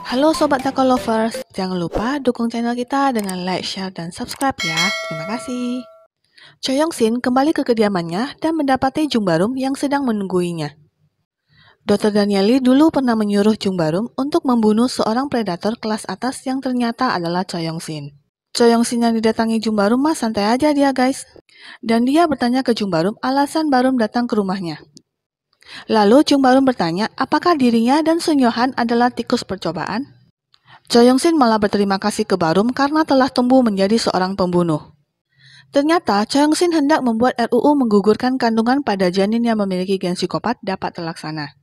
Halo Sobat Tako Lovers, jangan lupa dukung channel kita dengan like, share, dan subscribe ya. Terima kasih. Choi Yong-sin kembali ke kediamannya dan mendapati Jung Barum yang sedang menungguinya. Dr. Danieli dulu pernah menyuruh Jung Barum untuk membunuh seorang predator kelas atas yang ternyata adalah Choi Yong-sin. Choi Yong-sin yang didatangi Jung Barum mah santai aja dia guys. Dan dia bertanya ke Jung Barum alasan Barum datang ke rumahnya. Lalu Jung Barum bertanya apakah dirinya dan Sun Yohan adalah tikus percobaan. Choi Yong-sin malah berterima kasih ke Barum karena telah tumbuh menjadi seorang pembunuh. Ternyata Choi Yong-sin hendak membuat RUU menggugurkan kandungan pada janin yang memiliki gen psikopat dapat terlaksana.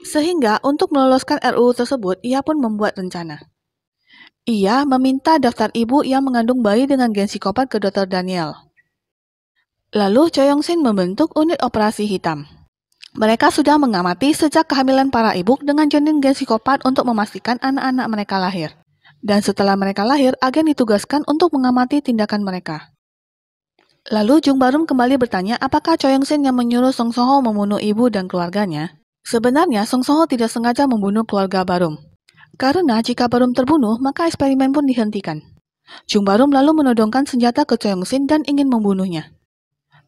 Sehingga untuk meloloskan RUU tersebut, ia pun membuat rencana. Ia meminta daftar ibu yang mengandung bayi dengan gen psikopat ke Dr. Daniel. Lalu Choi Yong-sin membentuk unit operasi hitam. Mereka sudah mengamati sejak kehamilan para ibu dengan janin gen psikopat untuk memastikan anak-anak mereka lahir. Dan setelah mereka lahir, agen ditugaskan untuk mengamati tindakan mereka. Lalu Jung Barum kembali bertanya apakah Choi Yong-sin yang menyuruh Song Song-ho membunuh ibu dan keluarganya. Sebenarnya Song Song-ho tidak sengaja membunuh keluarga Barum. Karena jika Barum terbunuh, maka eksperimen pun dihentikan. Jung Barum lalu menodongkan senjata ke Choi Yong-sin dan ingin membunuhnya.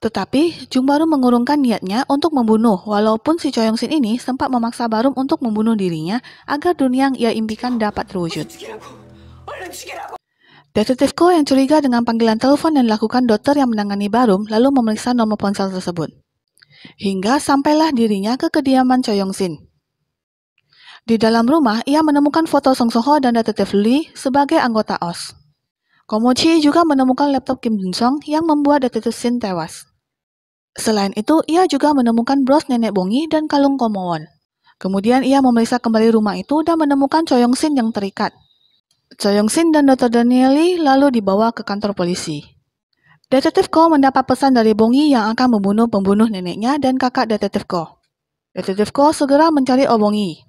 Tetapi Jung Barum mengurungkan niatnya untuk membunuh, walaupun si Choi Yong-sin ini sempat memaksa Barum untuk membunuh dirinya agar dunia yang ia impikan dapat terwujud. Detektif Ko yang curiga dengan panggilan telepon yang dilakukan dokter yang menangani Barum lalu memeriksa nomor ponsel tersebut. Hingga sampailah dirinya ke kediaman Choi Yong-sin. Di dalam rumah, ia menemukan foto Song Song-ho dan Detektif Lee sebagai anggota OS. Komochi juga menemukan laptop Kim Jun-sung yang membuat Detektif Shin tewas. Selain itu, ia juga menemukan bros nenek Bongi dan kalung Komowon. Kemudian ia memeriksa kembali rumah itu dan menemukan Choi Yong-sin yang terikat. Choi Yong-sin dan Dr. Danieli lalu dibawa ke kantor polisi. Detektif Ko mendapat pesan dari Bongi yang akan membunuh pembunuh neneknya dan kakak Detektif Ko. Detektif Ko segera mencari Bongi.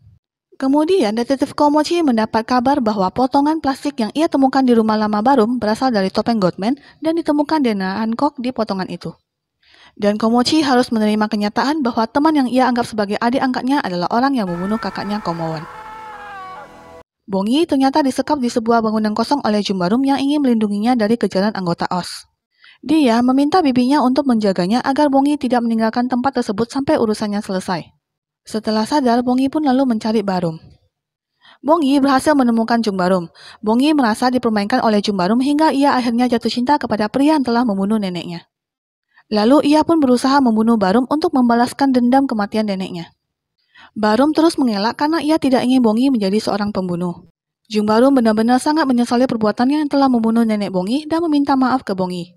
Kemudian Detektif Komochi mendapat kabar bahwa potongan plastik yang ia temukan di rumah lama Barum berasal dari topeng Goldman dan ditemukan DNA Hancock di potongan itu. Dan Komochi harus menerima kenyataan bahwa teman yang ia anggap sebagai adik angkatnya adalah orang yang membunuh kakaknya Komowon. Bongi ternyata disekap di sebuah bangunan kosong oleh Jung Barum yang ingin melindunginya dari kejaran anggota OS. Dia meminta bibinya untuk menjaganya agar Bongi tidak meninggalkan tempat tersebut sampai urusannya selesai. Setelah sadar, Bongi pun lalu mencari Barum. Bongi berhasil menemukan Jung Barum. Bongi merasa dipermainkan oleh Jung Barum hingga ia akhirnya jatuh cinta kepada pria yang telah membunuh neneknya. Lalu ia pun berusaha membunuh Barum untuk membalaskan dendam kematian neneknya. Barum terus mengelak karena ia tidak ingin Bongi menjadi seorang pembunuh. Jung Barum benar-benar sangat menyesali perbuatannya yang telah membunuh nenek Bongi dan meminta maaf ke Bongi.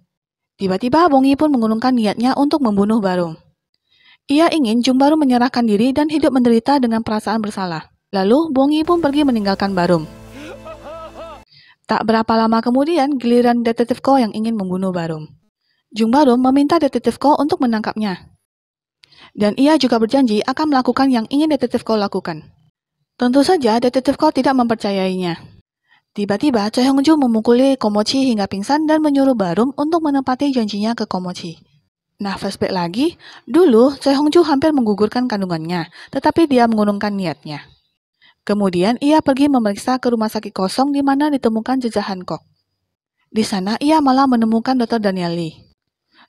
Tiba-tiba Bongi pun mengurungkan niatnya untuk membunuh Barum. Ia ingin Jung Barum menyerahkan diri dan hidup menderita dengan perasaan bersalah. Lalu Bongi pun pergi meninggalkan Barum. Tak berapa lama kemudian giliran Detektif Ko yang ingin membunuh Barum. Jung Barum meminta Detektif Ko untuk menangkapnya. Dan ia juga berjanji akan melakukan yang ingin Detektif Ko lakukan. Tentu saja Detektif Ko tidak mempercayainya. Tiba-tiba Choi Hong-ju memukuli Komochi hingga pingsan dan menyuruh Barum untuk menepati janjinya ke Komochi. Nah, flashback lagi, dulu Choi Hong-ju hampir menggugurkan kandungannya, tetapi dia mengurungkan niatnya. Kemudian ia pergi memeriksa ke rumah sakit kosong di mana ditemukan jejak Hancock. Di sana ia malah menemukan Dr. Danieli.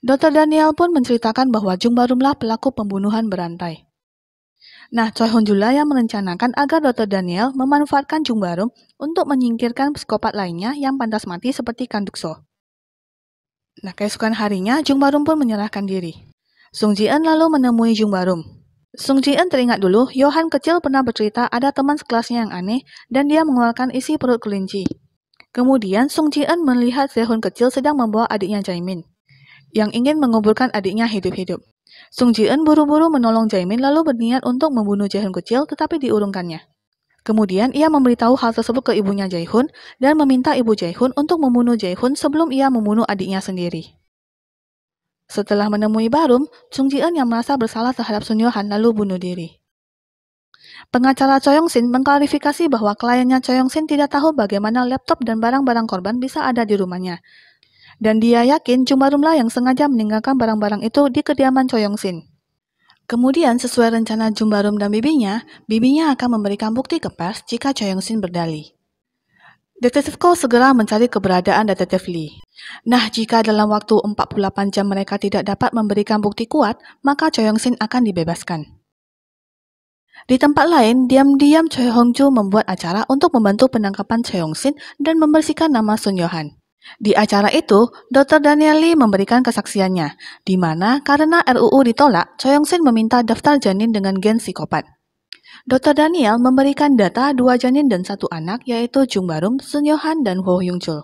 Dr. Daniel pun menceritakan bahwa Jung Barumlah pelaku pembunuhan berantai. Nah, Choi Hong-ju lah yang merencanakan agar Dr. Daniel memanfaatkan Jung Barum untuk menyingkirkan psikopat lainnya yang pantas mati seperti Kang Duk-so. Nah, keesokan harinya, Jung Barum pun menyerahkan diri. Sung Ji-eun lalu menemui Jung Barum. Sung Ji-eun teringat dulu, Yohan kecil pernah bercerita ada teman sekelasnya yang aneh dan dia mengeluarkan isi perut kelinci. Kemudian, Sung Ji-eun melihat Sehun kecil sedang membawa adiknya Jaemin, yang ingin menguburkan adiknya hidup-hidup. Sung Ji-eun buru-buru menolong Jaemin lalu berniat untuk membunuh Jae-hun kecil tetapi diurungkannya. Kemudian ia memberitahu hal tersebut ke ibunya Jae-hun dan meminta ibu Jae-hun untuk membunuh Jae-hun sebelum ia membunuh adiknya sendiri. Setelah menemui Barum, Sung Ji-eun yang merasa bersalah terhadap Sun Yohan lalu bunuh diri. Pengacara Choi Yong-sin mengklarifikasi bahwa kliennya Choi Yong-sin tidak tahu bagaimana laptop dan barang-barang korban bisa ada di rumahnya. Dan dia yakin Jung Barumlah yang sengaja meninggalkan barang-barang itu di kediaman Choi Yong-sin. Kemudian sesuai rencana Jumbarum dan bibinya akan memberikan bukti ke pers jika Choi Yong-sin berdalih. Detektif Ko segera mencari keberadaan detektif Lee. Nah, jika dalam waktu 48 jam mereka tidak dapat memberikan bukti kuat, maka Choi Yong-sin akan dibebaskan. Di tempat lain, diam-diam Choi Hong-ju membuat acara untuk membantu penangkapan Choi Yong-sin dan membersihkan nama Sun Yo-han. Di acara itu, Dr. Daniel Lee memberikan kesaksiannya, di mana karena RUU ditolak, Choi Yong-sin meminta daftar janin dengan gen psikopat. Dr. Daniel memberikan data 2 janin dan 1 anak, yaitu Jumbarum, Sun Yo-han, dan Ho Hyung-chul.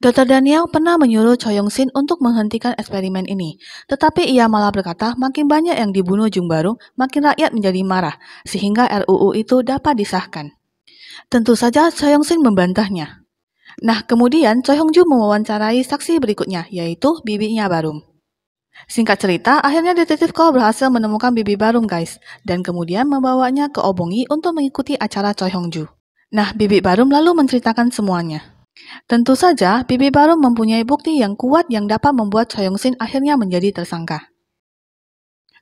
Dr. Daniel pernah menyuruh Choi Yong-sin untuk menghentikan eksperimen ini, tetapi ia malah berkata makin banyak yang dibunuh Jumbarum, makin rakyat menjadi marah, sehingga RUU itu dapat disahkan. Tentu saja Choi Yong-sin membantahnya. Nah, kemudian Choi Hong-ju mewawancarai saksi berikutnya, yaitu bibinya Barum. Singkat cerita, akhirnya detektif Ko berhasil menemukan bibi Barum guys, dan kemudian membawanya ke Obongi untuk mengikuti acara Choi Hong-ju. Nah, bibi Barum lalu menceritakan semuanya. Tentu saja, bibi Barum mempunyai bukti yang kuat yang dapat membuat Choi Yong-sin akhirnya menjadi tersangka.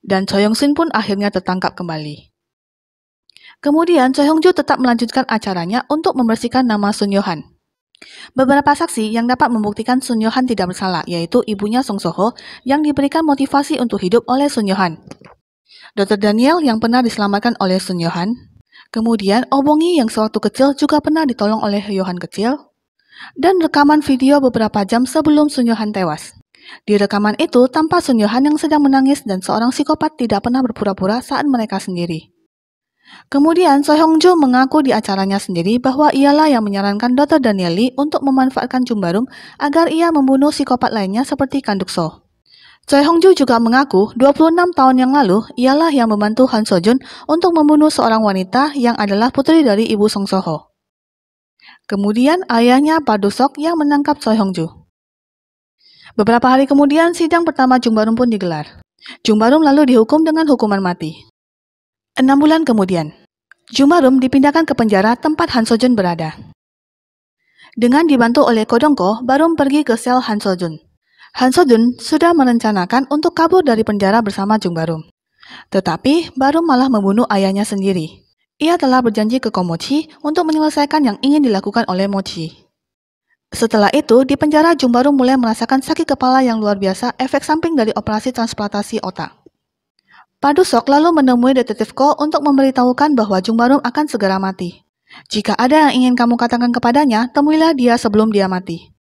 Dan Choi Yong-sin pun akhirnya tertangkap kembali. Kemudian, Choi Hong-ju tetap melanjutkan acaranya untuk membersihkan nama Sun Yo-han. Beberapa saksi yang dapat membuktikan Sun Yo-han tidak bersalah, yaitu ibunya Song So-ho yang diberikan motivasi untuk hidup oleh Sun Yo-han, Dr. Daniel yang pernah diselamatkan oleh Sun Yo-han, kemudian Obongi yang sewaktu kecil juga pernah ditolong oleh Yo-han kecil, dan rekaman video beberapa jam sebelum Sun Yo-han tewas. Di rekaman itu tampak Sun Yo-han yang sedang menangis dan seorang psikopat tidak pernah berpura-pura saat mereka sendiri. Kemudian Choi Hong-ju mengaku di acaranya sendiri bahwa ialah yang menyarankan Dr. Daniel Lee untuk memanfaatkan Jumbarum agar ia membunuh psikopat lainnya seperti Kanduk-so. Choi Hong-ju juga mengaku 26 tahun yang lalu ialah yang membantu Han So-jun untuk membunuh seorang wanita yang adalah putri dari ibu Song So-ho. Kemudian ayahnya Park Do-sok yang menangkap Choi Hong-ju. Beberapa hari kemudian sidang pertama Jumbarum pun digelar. Jumbarum lalu dihukum dengan hukuman mati. 6 bulan kemudian, Jumbarum dipindahkan ke penjara tempat Han So-jun berada. Dengan dibantu oleh Kodongko, Barum pergi ke sel Han So-jun. Han So-jun sudah merencanakan untuk kabur dari penjara bersama Jumbarum. Tetapi Barum malah membunuh ayahnya sendiri. Ia telah berjanji ke Komochi untuk menyelesaikan yang ingin dilakukan oleh Mochi. Setelah itu, di penjara Jumbarum mulai merasakan sakit kepala yang luar biasa efek samping dari operasi transplantasi otak. Park Do-sok lalu menemui detektif Ko untuk memberitahukan bahwa Jumbarum akan segera mati. Jika ada yang ingin kamu katakan kepadanya, temuilah dia sebelum dia mati.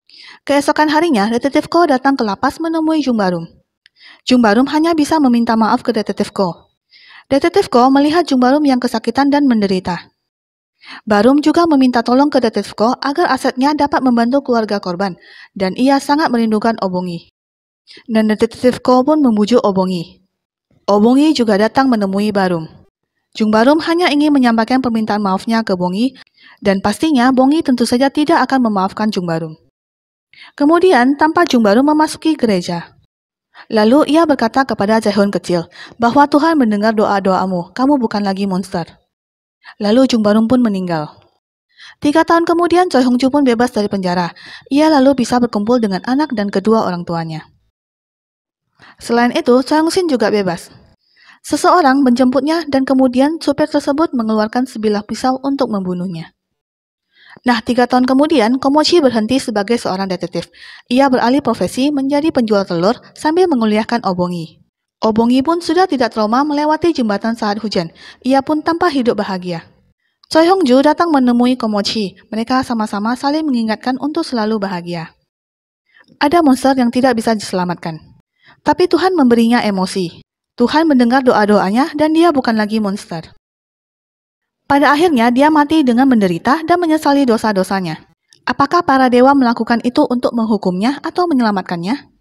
Keesokan harinya, detektif Ko datang ke lapas menemui Jumbarum. Jumbarum hanya bisa meminta maaf ke detektif Ko. Detektif Ko melihat Jumbarum yang kesakitan dan menderita. Barum juga meminta tolong ke detektif Ko agar asetnya dapat membantu keluarga korban, dan ia sangat merindukan Obongi. Dan detektif Ko pun membujuk Obongi. Obongi juga datang menemui Barum. Jumbarum hanya ingin menyampaikan permintaan maafnya ke Bongi, dan pastinya Bongi tentu saja tidak akan memaafkan Jumbarum. Kemudian tampak Jumbarum memasuki gereja. Lalu ia berkata kepada Jaehoon kecil bahwa Tuhan mendengar doa-doamu, kamu bukan lagi monster. Lalu Jumbarum pun meninggal. 3 tahun kemudian Choi Hong-ju pun bebas dari penjara. Ia lalu bisa berkumpul dengan anak dan kedua orang tuanya. Selain itu, Choi Yong-sin juga bebas. Seseorang menjemputnya dan kemudian supir tersebut mengeluarkan sebilah pisau untuk membunuhnya. Nah, 3 tahun kemudian, Komochi berhenti sebagai seorang detektif. Ia beralih profesi menjadi penjual telur sambil menguliahkan Obongi. Obongi pun sudah tidak trauma melewati jembatan saat hujan. Ia pun tampak hidup bahagia. Choi Hong-ju datang menemui Komochi. Mereka sama-sama saling mengingatkan untuk selalu bahagia. Ada monster yang tidak bisa diselamatkan. Tapi Tuhan memberinya emosi. Tuhan mendengar doa-doanya dan dia bukan lagi monster. Pada akhirnya dia mati dengan menderita dan menyesali dosa-dosanya. Apakah para dewa melakukan itu untuk menghukumnya atau menyelamatkannya?